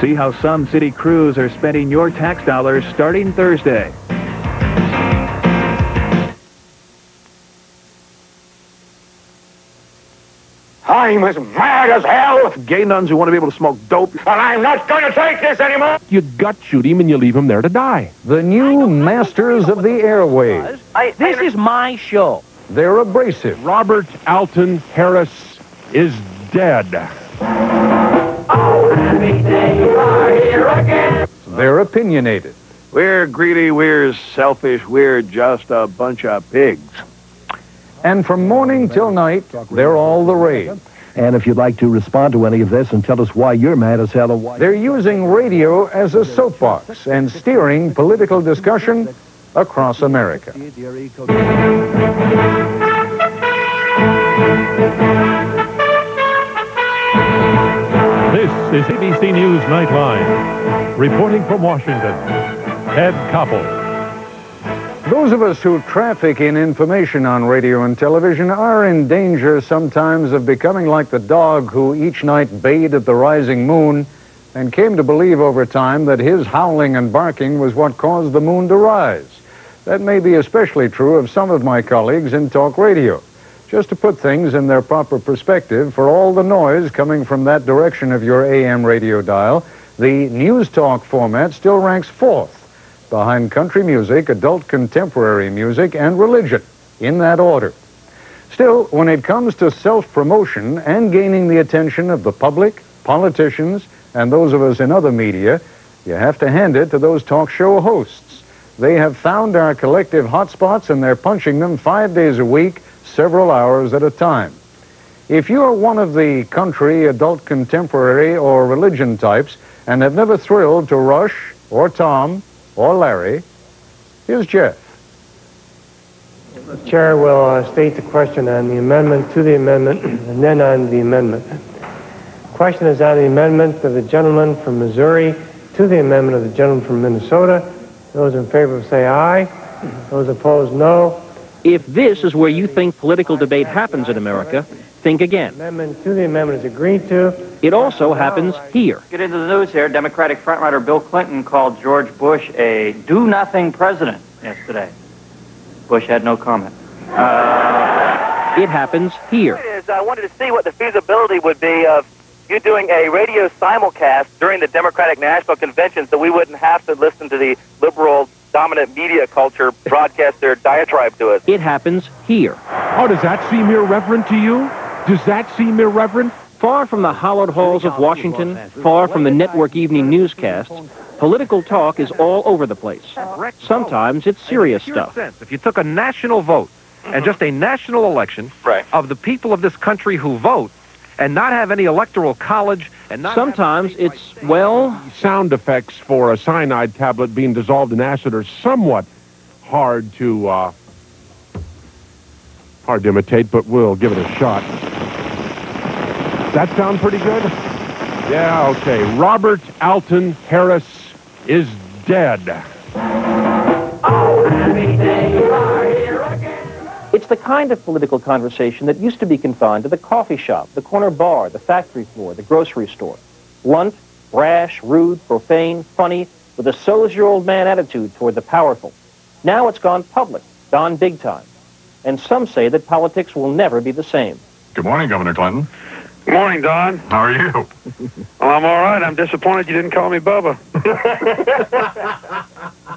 See how some city crews are spending your tax dollars starting Thursday. I'm as mad as hell. Gay nuns who want to be able to smoke dope. And I'm not going to take this anymore. You gut shoot him and you leave him there to die. The new masters of the airwaves. This is my show. They're abrasive. Robert Alton Harris is dead. Oh, happy day, you are here again. They're opinionated. We're greedy, we're selfish, we're just a bunch of pigs. And from morning till night, they're all the rage. And if you'd like to respond to any of this and tell us why you're mad as hell or why... They're using radio as a soapbox and steering political discussion across America. This is ABC News Nightline. Reporting from Washington, Ted Koppel. Those of us who traffic in information on radio and television are in danger sometimes of becoming like the dog who each night bayed at the rising moon and came to believe over time that his howling and barking was what caused the moon to rise. That may be especially true of some of my colleagues in talk radio. Just to put things in their proper perspective, for all the noise coming from that direction of your AM radio dial, the news talk format still ranks fourth, behind country music, adult contemporary music, and religion, in that order. Still, when it comes to self-promotion and gaining the attention of the public, politicians, and those of us in other media, you have to hand it to those talk show hosts. They have found our collective hotspots and they're punching them 5 days a week, several hours at a time. If you're one of the country, adult contemporary, or religion types and have never thrilled to Rush or Tom or Larry, here's Jeff. The chair will state the question on the amendment to the amendment and then on the amendment. The question is on the amendment of the gentleman from Missouri to the amendment of the gentleman from Minnesota. Those in favor say aye. Those opposed, no. If this is where you think political debate happens in America, think again. Amendment to the amendment is agreed to. It also happens here. Get into the news here. Democratic frontrunner Bill Clinton called George Bush a do-nothing president yesterday. Bush had no comment. It happens here. I wanted to see what the feasibility would be of you doing a radio simulcast during the Democratic National Convention so we wouldn't have to listen to the liberal dominant media culture broadcast their diatribe to us. It happens here. Oh, does that seem irreverent to you? Does that seem irreverent? Far from the hallowed halls of Washington, far from the network evening newscasts, political talk is all over the place. Sometimes it's serious stuff. If you took a national vote and just a national election of the people of this country who vote and not have any electoral college and not sometimes it's, well... Sound effects for a cyanide tablet being dissolved in acid are somewhat hard to imitate, but we'll give it a shot. That sound pretty good? Yeah, okay. Robert Alton Harris is dead. Oh, happy day, you are here again. It's the kind of political conversation that used to be confined to the coffee shop, the corner bar, the factory floor, the grocery store. Blunt, brash, rude, profane, funny, with a soldier-old-man attitude toward the powerful. Now it's gone public, gone big time. And some say that politics will never be the same. Good morning, Governor Clinton. Good morning, Don. How are you? Well, I'm all right. I'm disappointed you didn't call me Bubba.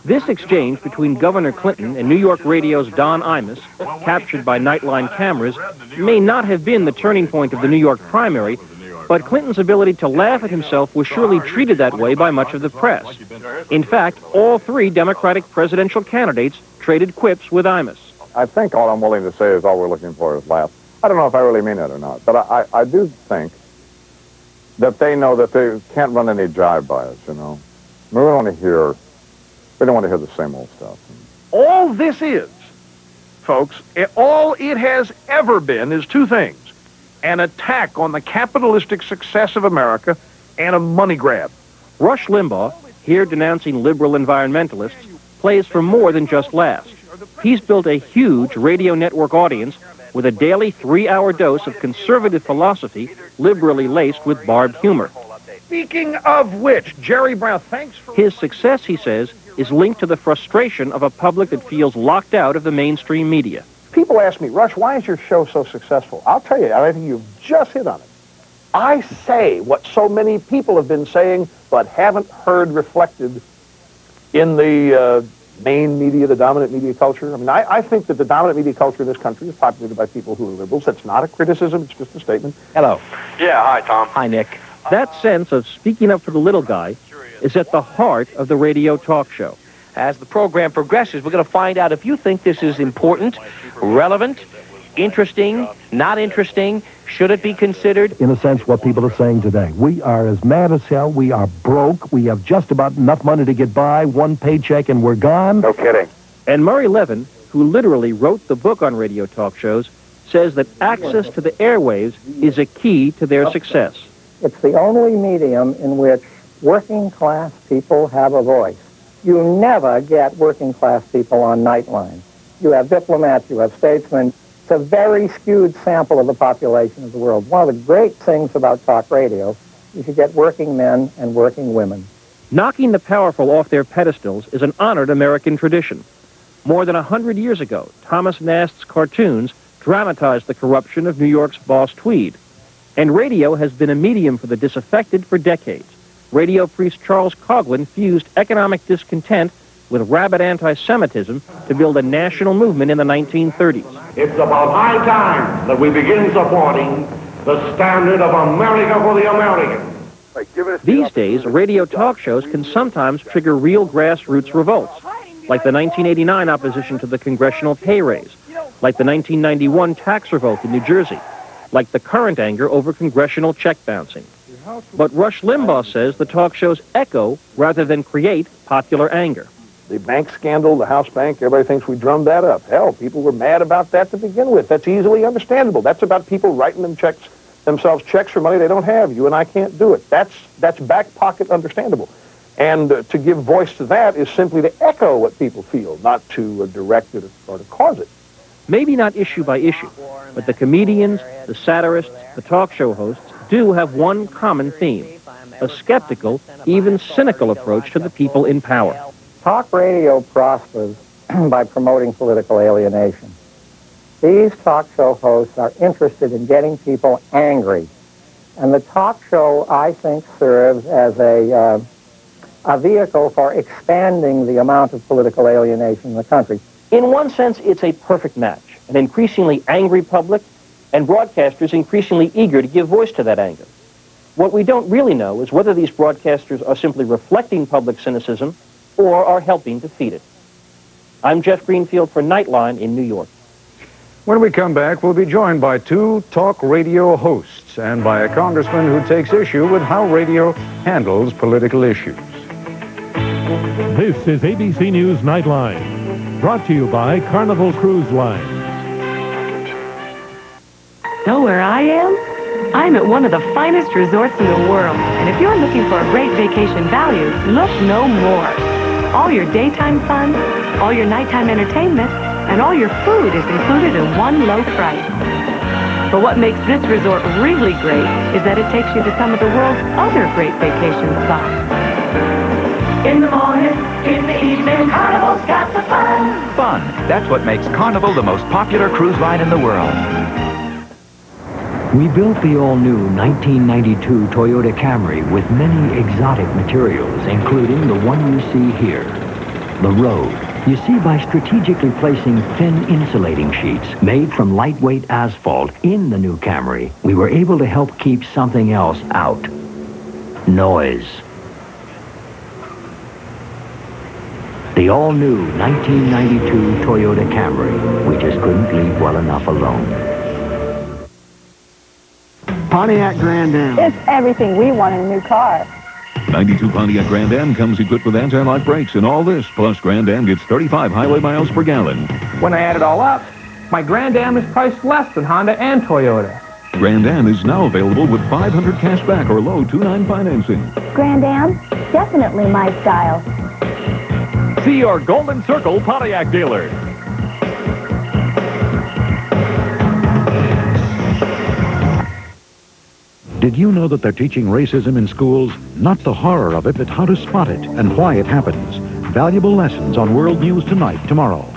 This exchange between Governor Clinton and New York Radio's Don Imus, captured by Nightline cameras, may not have been the turning point of the New York primary, but Clinton's ability to laugh at himself was surely treated that way by much of the press. In fact, all three Democratic presidential candidates traded quips with Imus. I think all I'm willing to say is all we're looking for is laughs. I don't know if I really mean it or not, but I do think that they know that they can't run any jive by us, you know. We don't want to hear the same old stuff. All this is, folks, all it has ever been is two things: an attack on the capitalistic success of America and a money grab. Rush Limbaugh, here denouncing liberal environmentalists, plays for more than just laughs. He's built a huge radio network audience with a daily 3-hour dose of conservative philosophy liberally laced with barbed humor. Speaking of which, Jerry Brown, thanks for... His success, he says, is linked to the frustration of a public that feels locked out of the mainstream media. People ask me, Rush, why is your show so successful? I'll tell you, I think you've just hit on it. I say what so many people have been saying, but haven't heard reflected in the main media, the dominant media culture. I mean, I think that the dominant media culture in this country is populated by people who are liberals. That's not a criticism, it's just a statement. Hello. Yeah, hi, Tom. Hi, Nick. That sense of speaking up for the little guy is at the heart of the radio talk show. As the program progresses, we're going to find out if you think this is important, relevant, interesting, not interesting. Should it be considered? In a sense, what people are saying today. We are as mad as hell. We are broke. We have just about enough money to get by, one paycheck, and we're gone. No kidding. And Murray Levin, who literally wrote the book on radio talk shows, says that access to the airwaves is a key to their success. It's the only medium in which working-class people have a voice. You never get working-class people on Nightline. You have diplomats, you have statesmen. It's a very skewed sample of the population of the world. One of the great things about talk radio is you get working men and working women. Knocking the powerful off their pedestals is an honored American tradition. More than 100 years ago, Thomas Nast's cartoons dramatized the corruption of New York's Boss Tweed. And radio has been a medium for the disaffected for decades. Radio priest Charles Coglin fused economic discontent with rabid anti-Semitism to build a national movement in the 1930s. It's about high time that we begin supporting the standard of America for the American. These days, radio talk shows can sometimes trigger real grassroots revolts, like the 1989 opposition to the congressional pay raise, like the 1991 tax revolt in New Jersey, like the current anger over congressional check bouncing. But Rush Limbaugh says the talk shows echo rather than create popular anger. The bank scandal, the House bank, everybody thinks we drummed that up. Hell, people were mad about that to begin with. That's easily understandable. That's about people writing themselves checks for money they don't have. You and I can't do it. That's back pocket understandable. And to give voice to that is simply to echo what people feel, not to direct it or to cause it. Maybe not issue by issue, but the comedians, the satirists, the talk show hosts do have one common theme, a skeptical, even cynical approach to the people in power. Talk radio prospers by promoting political alienation. These talk show hosts are interested in getting people angry. And the talk show, I think, serves as a vehicle for expanding the amount of political alienation in the country. In one sense, it's a perfect match. An increasingly angry public and broadcasters increasingly eager to give voice to that anger. What we don't really know is whether these broadcasters are simply reflecting public cynicism or are helping to feed it. I'm Jeff Greenfield for Nightline in New York. When we come back, we'll be joined by two talk radio hosts and by a congressman who takes issue with how radio handles political issues. This is ABC News Nightline, brought to you by Carnival Cruise Line. Know where I am? I'm at one of the finest resorts in the world, and if you're looking for a great vacation value, look no more. All your daytime fun, all your nighttime entertainment, and all your food is included in one low price. But what makes this resort really great is that it takes you to some of the world's other great vacation spots. In the morning, in the evening, Carnival's got the fun. Fun. That's what makes Carnival the most popular cruise line in the world. We built the all-new 1992 Toyota Camry with many exotic materials, including the one you see here, the road. You see, by strategically placing thin insulating sheets made from lightweight asphalt in the new Camry, we were able to help keep something else out. Noise. The all-new 1992 Toyota Camry. We just couldn't leave well enough alone. Pontiac Grand Am. It's everything we want in a new car. 92 Pontiac Grand Am comes equipped with anti-lock brakes and all this, plus Grand Am gets 35 highway miles per gallon. When I add it all up, my Grand Am is priced less than Honda and Toyota. Grand Am is now available with $500 cash back or low 2.9 financing. Grand Am, definitely my style. See your Golden Circle Pontiac dealer. Did you know that they're teaching racism in schools? Not the horror of it, but how to spot it and why it happens. Valuable lessons on World News Tonight tomorrow.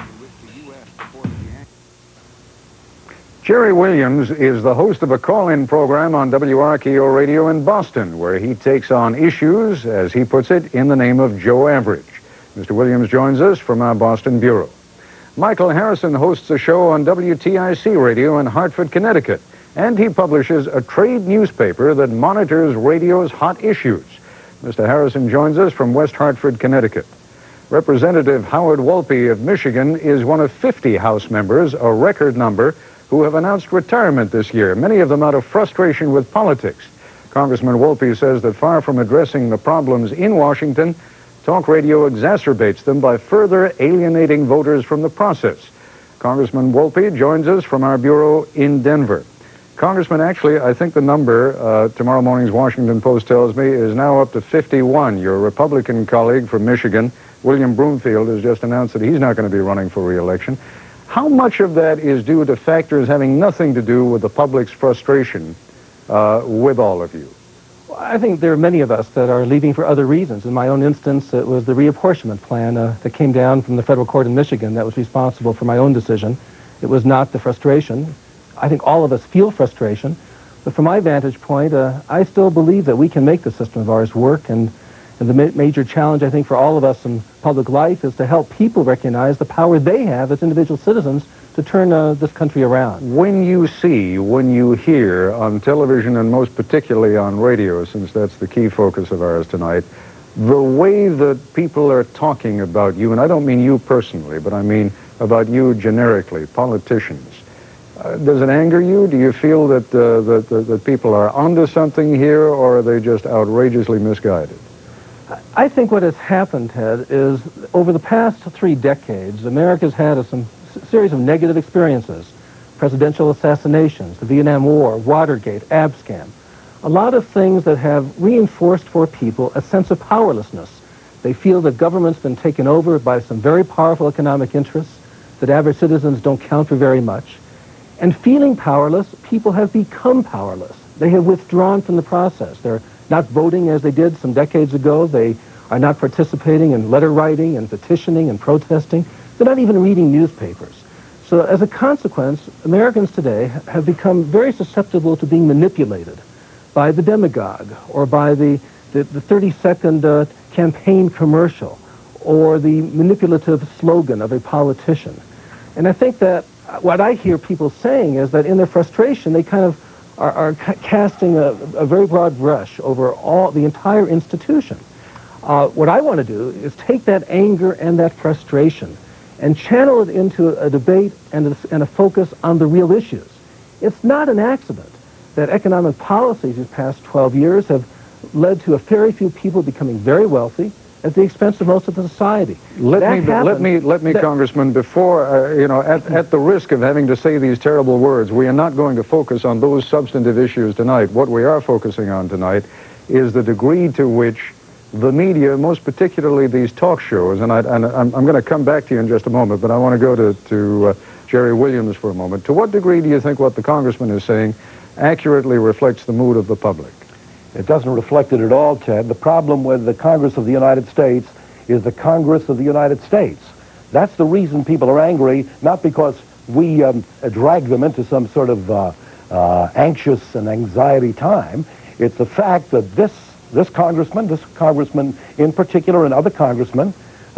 Jerry Williams is the host of a call-in program on WRKO Radio in Boston, where he takes on issues, as he puts it, in the name of Joe Average. Mr. Williams joins us from our Boston bureau. Michael Harrison hosts a show on WTIC Radio in Hartford, Connecticut, and he publishes a trade newspaper that monitors radio's hot issues. Mr. Harrison joins us from West Hartford, Connecticut. Representative Howard Wolpe of Michigan is one of 50 House members, a record number, who have announced retirement this year, many of them out of frustration with politics. Congressman Wolpe says that far from addressing the problems in Washington, talk radio exacerbates them by further alienating voters from the process. Congressman Wolpe joins us from our bureau in Denver. Congressman, actually, I think the number, tomorrow morning's Washington Post tells me, is now up to 51. Your Republican colleague from Michigan, William Broomfield, has just announced that he's not going to be running for re-election. How much of that is due to factors having nothing to do with the public's frustration with all of you? Well, I think there are many of us that are leaving for other reasons. In my own instance, it was the reapportionment plan that came down from the federal court in Michigan that was responsible for my own decision. It was not the frustration. I think all of us feel frustration. But from my vantage point, I still believe that we can make the system of ours work, and the major challenge, I think, for all of us in public life is to help people recognize the power they have as individual citizens to turn this country around. When you see, when you hear on television, and most particularly on radio, since that's the key focus of ours tonight, the way that people are talking about you, and I don't mean you personally, but I mean about you generically, politicians, does it anger you? Do you feel that, that people are onto something here, or are they just outrageously misguided? I think what has happened, Ted, is over the past 3 decades, America's had some series of negative experiences. Presidential assassinations, the Vietnam War, Watergate, Abscam. A lot of things that have reinforced for people a sense of powerlessness. They feel that government's been taken over by some very powerful economic interests, that average citizens don't count for very much. And feeling powerless, people have become powerless. They have withdrawn from the process. They're not voting as they did some decades ago. They are not participating in letter writing and petitioning and protesting. They're not even reading newspapers. So as a consequence, Americans today have become very susceptible to being manipulated by the demagogue or by the 30-second campaign commercial or the manipulative slogan of a politician. And I think that what I hear people saying is that in their frustration, they kind of are casting a very broad brush over the entire institution. What I want to do is take that anger and that frustration and channel it into a debate and a focus on the real issues. It's not an accident that economic policies these past 12 years have led to a very few people becoming very wealthy at the expense of most of the society. Let me, Congressman, before, at the risk of having to say these terrible words, we are not going to focus on those substantive issues tonight. What we are focusing on tonight is the degree to which the media, most particularly these talk shows, and I'm going to come back to you in just a moment, but I want to go to Jerry Williams for a moment. To what degree do you think what the Congressman is saying accurately reflects the mood of the public? It doesn't reflect it at all, Ted. The problem with the Congress of the United States is the Congress of the United States. That's the reason people are angry, not because we drag them into some sort of anxious and anxiety time. It's the fact that this congressman in particular, and other congressmen,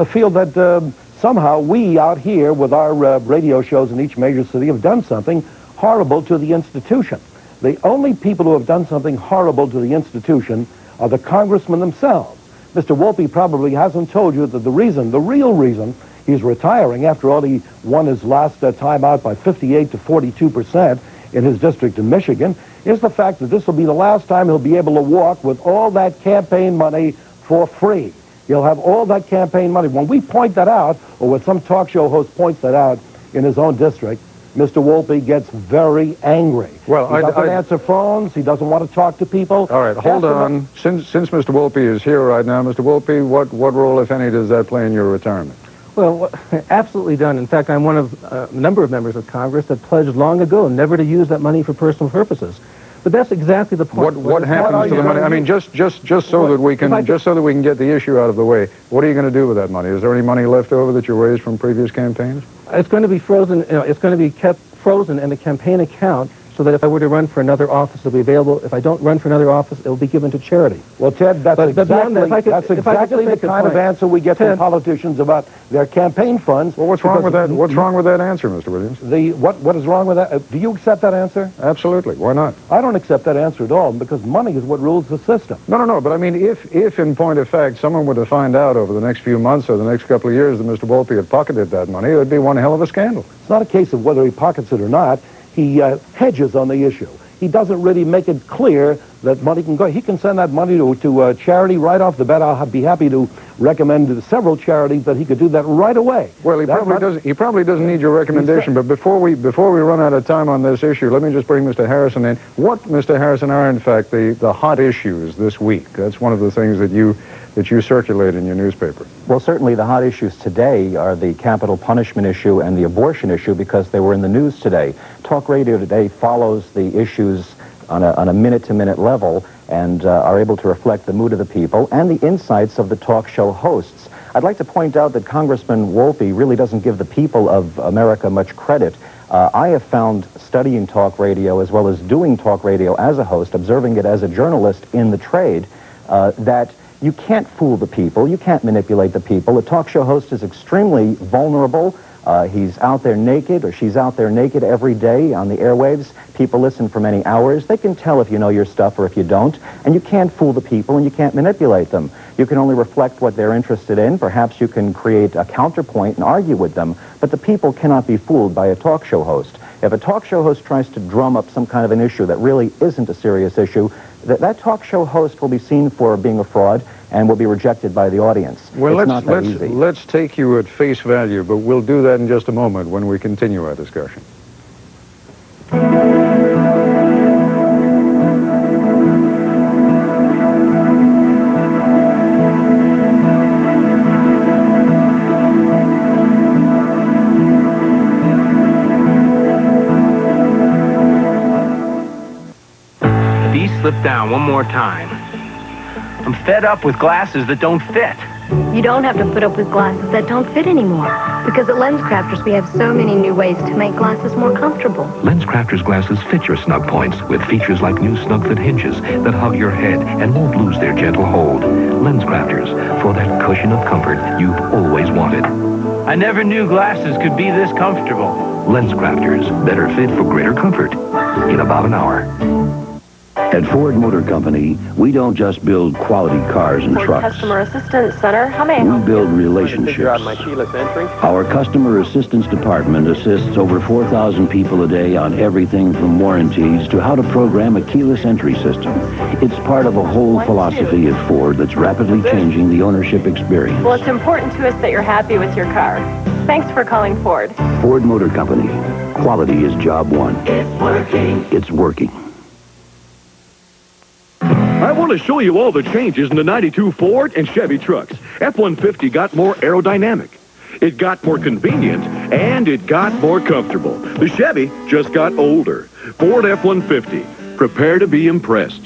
feel that somehow we out here with our radio shows in each major city have done something horrible to the institution. The only people who have done something horrible to the institution are the congressmen themselves. Mr. Wolpe probably hasn't told you that the real reason he's retiring, after all he won his last time out by 58 to 42% in his district in Michigan, is the fact that this will be the last time he'll be able to walk with all that campaign money for free. He'll have all that campaign money. When we point that out, or when some talk show host points that out in his own district, Mr. Wolpe gets very angry. Well, he doesn't answer phones. He doesn't want to talk to people. All right, hold on. Since Mr. Wolpe is here right now, Mr. Wolpe, what role, if any, does that play in your retirement? Well, absolutely done. In fact, I'm one of a number of members of Congress that pledged long ago never to use that money for personal purposes. But that's exactly the point. What happens to the money? I mean, just so that we can get the issue out of the way. What are you going to do with that money? Is there any money left over that you raised from previous campaigns? It's going to be frozen. It's going to be kept frozen in the campaign account, so that if I were to run for another office, it'll be available. If I don't run for another office, it'll be given to charity. Well, Ted, that's exactly the kind of answer we get from politicians about their campaign funds. Well, what's wrong with that? What's wrong with that answer, Mr. Williams? What is wrong with that? Do you accept that answer? Absolutely. Why not? I don't accept that answer at all, because money is what rules the system. No. But I mean, if in point of fact someone were to find out over the next few months or the next couple of years that Mr. Wolpe had pocketed that money, it would be one hell of a scandal. It's not a case of whether he pockets it or not. He hedges on the issue. He doesn't really make it clear that money can go. He can send that money to charity right off the bat. I'll be happy to recommend several charities that he could do that right away. Well, he probably doesn't need your recommendation. But before we run out of time on this issue, let me just bring Mr. Harrison in. What, Mr. Harrison, are in fact the hot issues this week? That's one of the things that you circulate in your newspaper. Well, certainly the hot issues today are the capital punishment issue and the abortion issue, because they were in the news today. Talk radio today follows the issues on a minute-to-minute level and are able to reflect the mood of the people and the insights of the talk show hosts. I'd like to point out that Congressman Wolpe really doesn't give the people of America much credit. I have found studying talk radio as well as doing talk radio as a host, observing it as a journalist in the trade, that you can't fool the people. You can't manipulate the people. A talk show host is extremely vulnerable. He's out there naked, or she's out there naked every day on the airwaves. People listen for many hours. They can tell if you know your stuff or if you don't. And you can't fool the people, and you can't manipulate them. You can only reflect what they're interested in. Perhaps you can create a counterpoint and argue with them. But the people cannot be fooled by a talk show host. If a talk show host tries to drum up some kind of an issue that really isn't a serious issue, that talk show host will be seen for being a fraud and will be rejected by the audience. Well, easy. Let's take you at face value, but we'll do that in just a moment when we continue our discussion. Slip down one more time. I'm fed up with glasses that don't fit. You don't have to put up with glasses that don't fit anymore, because at Lens Crafters we have so many new ways to make glasses more comfortable. Lens Crafters glasses fit your snug points with features like new snug fit hinges that hug your head and won't lose their gentle hold. Lens Crafters, for that cushion of comfort you've always wanted. I never knew glasses could be this comfortable. Lens Crafters, better fit for greater comfort in about an hour. At Ford Motor Company, we don't just build quality cars and trucks. Customer Assistance Center, how may I help We build relationships. Our Customer Assistance Department assists over 4,000 people a day on everything from warranties to how to program a keyless entry system. It's part of a whole philosophy at Ford that's rapidly changing the ownership experience. Well, it's important to us that you're happy with your car. Thanks for calling Ford. Ford Motor Company. Quality is job one. It's working. It's working. I want to show you all the changes in the 92 Ford and Chevy trucks. F-150 got more aerodynamic. It got more convenient, and it got more comfortable. The Chevy just got older. Ford F-150. Prepare to be impressed.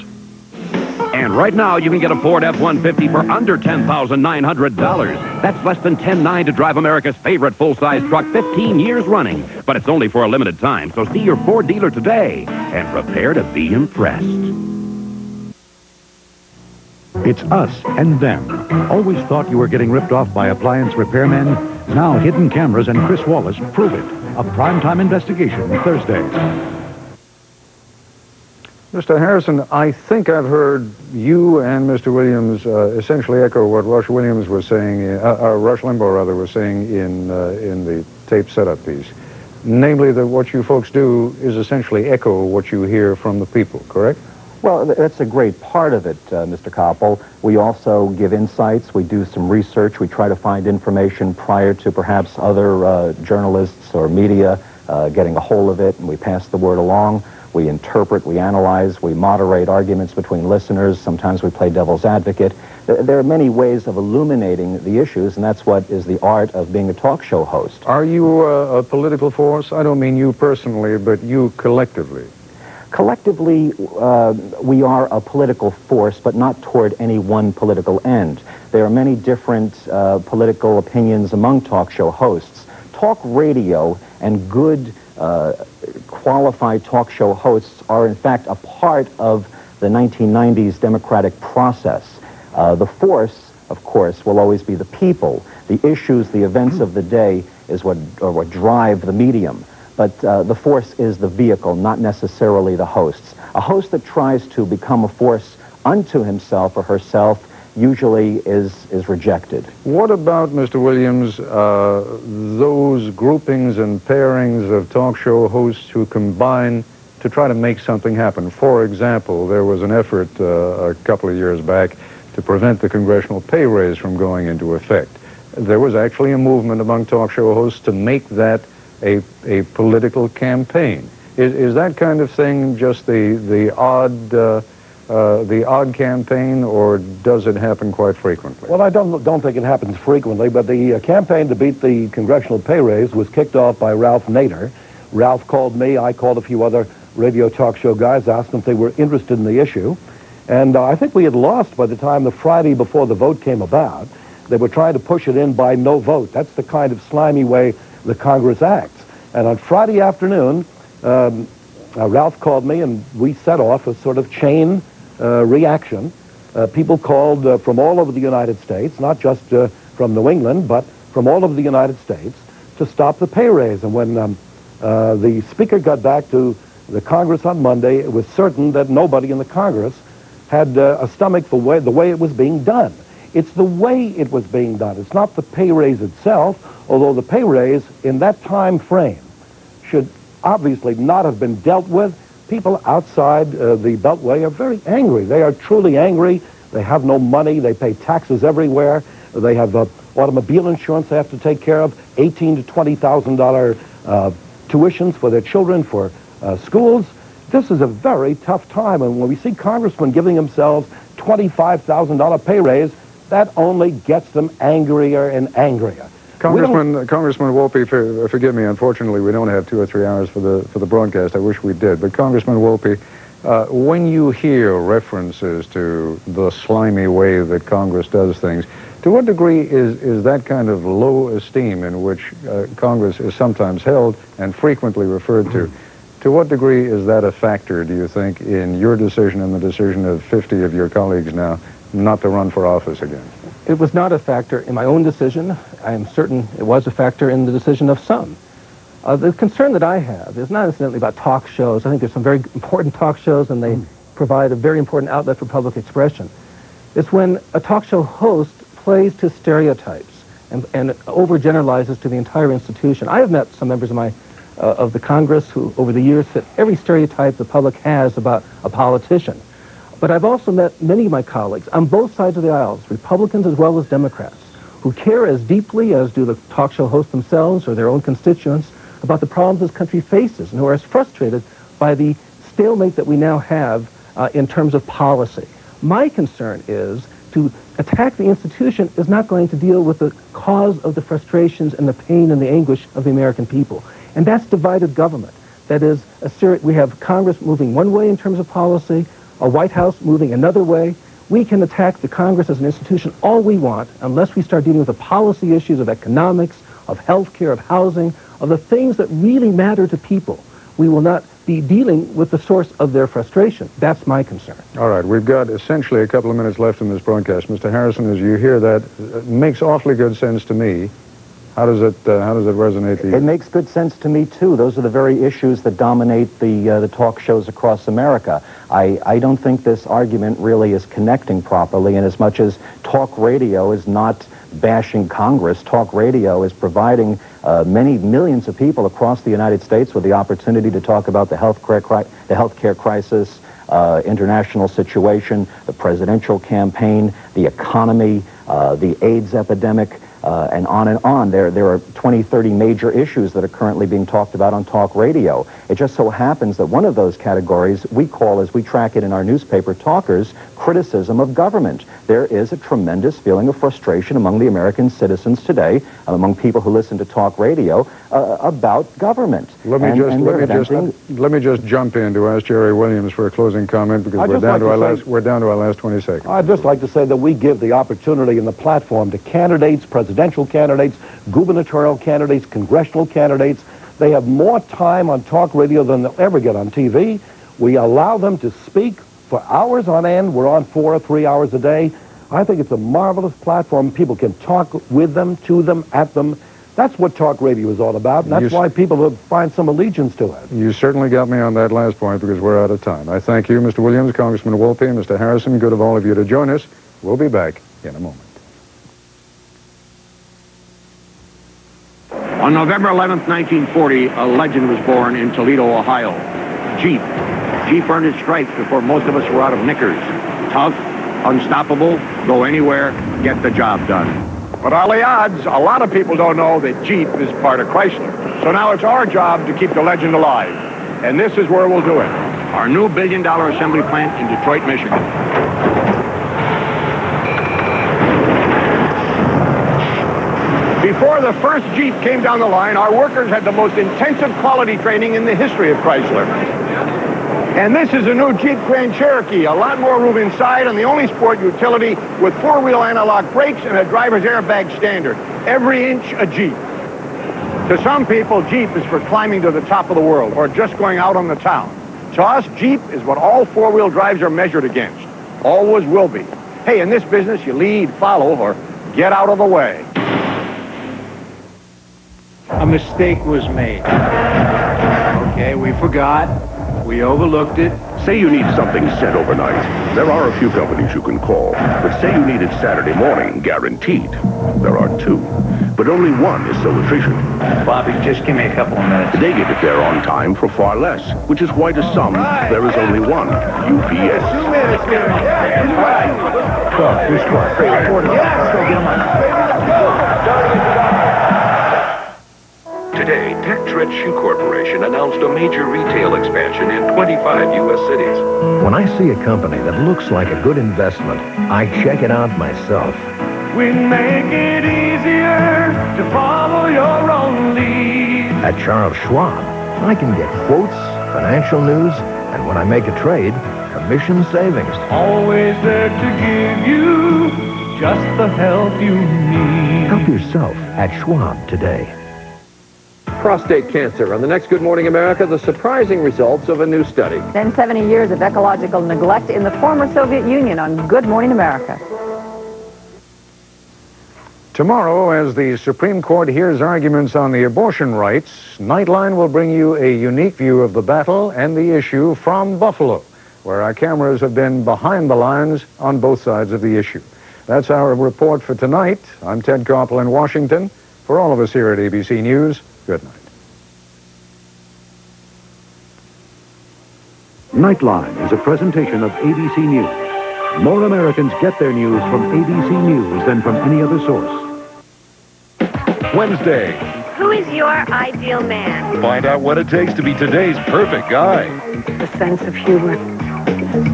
And right now, you can get a Ford F-150 for under $10,900. That's less than $10,900 to drive America's favorite full-size truck 15 years running. But it's only for a limited time, so see your Ford dealer today and prepare to be impressed. It's us and them. Always thought you were getting ripped off by appliance repairmen? Now hidden cameras and Chris Wallace prove it. A primetime investigation Thursdays. Mr. Harrison, I think I've heard you and Mr. Williams essentially echo what Rush Williams was saying, Rush Limbaugh rather was saying in the tape setup piece. Namely that what you folks do is essentially echo what you hear from the people, correct? Well, that's a great part of it, Mr. Koppel. We also give insights. We do some research. We try to find information prior to perhaps other journalists or media getting a hold of it, and we pass the word along. We interpret, we analyze, we moderate arguments between listeners. Sometimes we play devil's advocate. There are many ways of illuminating the issues, and that's what is the art of being a talk show host. Are you a political force? I don't mean you personally, but you collectively. Collectively, we are a political force, but not toward any one political end. There are many different political opinions among talk show hosts. Talk radio and good, qualified talk show hosts are, in fact, a part of the 1990s democratic process. The force, of course, will always be the people. The issues, the events of the day is what drive the medium. But the force is the vehicle, not necessarily the hosts. A host that tries to become a force unto himself or herself usually is rejected. What about, Mr. Williams, those groupings and pairings of talk show hosts who combine to try to make something happen? For example, there was an effort a couple of years back to prevent the congressional pay raise from going into effect. There was actually a movement among talk show hosts to make that a political campaign. Is that kind of thing just the odd campaign, or does it happen quite frequently? Well, I don't think it happens frequently, but the campaign to beat the congressional pay raise was kicked off by Ralph Nader. Ralph called me, I called a few other radio talk show guys, asked them if they were interested in the issue, and I think we had lost by the time the Friday before the vote came about. They were trying to push it in by no vote. That's the kind of slimy way the Congress acts. And on Friday afternoon, Ralph called me, and we set off a sort of chain reaction. People called from all over the United States, not just from New England, but from all over the United States, to stop the pay raise. And when the Speaker got back to the Congress on Monday, it was certain that nobody in the Congress had a stomach for the way it was being done. It's the way it was being done. It's not the pay raise itself, although the pay raise in that time frame should obviously not have been dealt with. People outside the Beltway are very angry. They are truly angry. They have no money. They pay taxes everywhere. They have automobile insurance they have to take care of, $18,000 to $20,000 tuitions for their children for schools. This is a very tough time, and when we see congressmen giving themselves $25,000 pay raise, that only gets them angrier and angrier. Congressman Wolpe, forgive me, unfortunately we don't have 2 or 3 hours for the broadcast. I wish we did. But Congressman Wolpe, when you hear references to the slimy way that Congress does things, to what degree is that kind of low esteem in which Congress is sometimes held and frequently referred to what degree is that a factor, do you think, in your decision and the decision of 50 of your colleagues now not to run for office again? It was not a factor in my own decision. I am certain it was a factor in the decision of some. The concern that I have is not incidentally about talk shows. I think there's some very important talk shows, and they provide a very important outlet for public expression. It's when a talk show host plays to stereotypes and overgeneralizes to the entire institution. I have met some members of the Congress who, over the years, fit every stereotype the public has about a politician. But I've also met many of my colleagues on both sides of the aisles, Republicans as well as Democrats, who care as deeply as do the talk show hosts themselves or their own constituents about the problems this country faces, and who are as frustrated by the stalemate that we now have in terms of policy. My concern is to attack the institution is not going to deal with the cause of the frustrations and the pain and the anguish of the American people. And that's divided government. That is, we have Congress moving one way in terms of policy, a White House moving another way. We can attack the Congress as an institution all we want unless we start dealing with the policy issues of economics, of health care, of housing, of the things that really matter to people. We will not be dealing with the source of their frustration. That's my concern. All right, we've got essentially a couple of minutes left in this broadcast. Mr. Harrison, as you hear that, it makes awfully good sense to me. How does it resonate to you? It makes good sense to me, too. Those are the very issues that dominate the talk shows across America. I don't think this argument really is connecting properly, in as much as talk radio is not bashing Congress. Talk radio is providing many millions of people across the United States with the opportunity to talk about the healthcare crisis, international situation, the presidential campaign, the economy, the AIDS epidemic. and on and on. There are 20, 30 major issues that are currently being talked about on talk radio. It just so happens that one of those categories we call, as we track it in our newspaper, Talkers, criticism of government. There is a tremendous feeling of frustration among the American citizens today, among people who listen to talk radio, about government. Let me just jump in to ask Jerry Williams for a closing comment, because we're down to our last 20 seconds. I'd just like to say that we give the opportunity and the platform to candidates, presidential candidates, gubernatorial candidates, congressional candidates. They have more time on talk radio than they'll ever get on TV. We allow them to speak for hours on end. We're on 4 or 3 hours a day. I think it's a marvelous platform. People can talk with them, to them, at them. That's what talk radio is all about, and that's why people find some allegiance to it. You certainly got me on that last point, because we're out of time. I thank you, Mr. Williams, Congressman Wolpe, and Mr. Harrison. Good of all of you to join us. We'll be back in a moment. On November 11th, 1940, a legend was born in Toledo, Ohio. Jeep. Jeep earned its stripes before most of us were out of knickers. Tough, unstoppable, go anywhere, get the job done. But all the odds, a lot of people don't know that Jeep is part of Chrysler. So now it's our job to keep the legend alive. And this is where we'll do it. Our new $1 billion assembly plant in Detroit, Michigan. Before the first Jeep came down the line, our workers had the most intensive quality training in the history of Chrysler. And this is a new Jeep Grand Cherokee, a lot more room inside, and the only sport utility with 4-wheel analog brakes and a driver's airbag standard. Every inch a Jeep. To some people, Jeep is for climbing to the top of the world or just going out on the town. To us, Jeep is what all 4-wheel drives are measured against. Always will be. Hey, in this business, you lead, follow, or get out of the way. A mistake was made. Okay, we forgot. We overlooked it. Say you need something sent overnight. There are a few companies you can call, but say you need it Saturday morning, guaranteed. There are 2, but only one is so efficient. Bobby, just give me a couple of minutes. They get it there on time for far less, which is why to some, there is only one, UPS. 2 minutes, Gary. Right. So, this one. Let's go get them on. Today, Tech-Tret Shoe Corporation announced a major retail expansion in 25 U.S. cities. When I see a company that looks like a good investment, I check it out myself. We make it easier to follow your own lead. At Charles Schwab, I can get quotes, financial news, and when I make a trade, commission savings. Always there to give you just the help you need. Help yourself at Schwab today. Prostate cancer. On the next Good Morning America, the surprising results of a new study. Then 70 years of ecological neglect in the former Soviet Union on Good Morning America. Tomorrow, as the Supreme Court hears arguments on the abortion rights, Nightline will bring you a unique view of the battle and the issue from Buffalo, where our cameras have been behind the lines on both sides of the issue. That's our report for tonight. I'm Ted Koppel in Washington. For all of us here at ABC News, good night. Nightline is a presentation of ABC News. More Americans get their news from ABC News than from any other source. Wednesday. Who is your ideal man? Find out what it takes to be today's perfect guy. The sense of humor.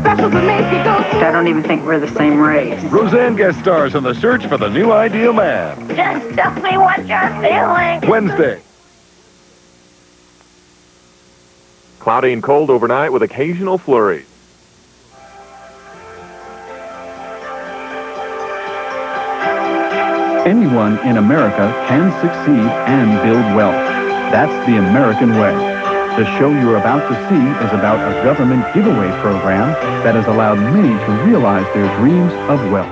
Special to Macy Ghost. I don't even think we're the same race. Roseanne guest stars on the search for the new ideal man. Just tell me what you're feeling. Wednesday. Cloudy and cold overnight with occasional flurries. Anyone in America can succeed and build wealth. That's the American way. The show you're about to see is about a government giveaway program that has allowed many to realize their dreams of wealth.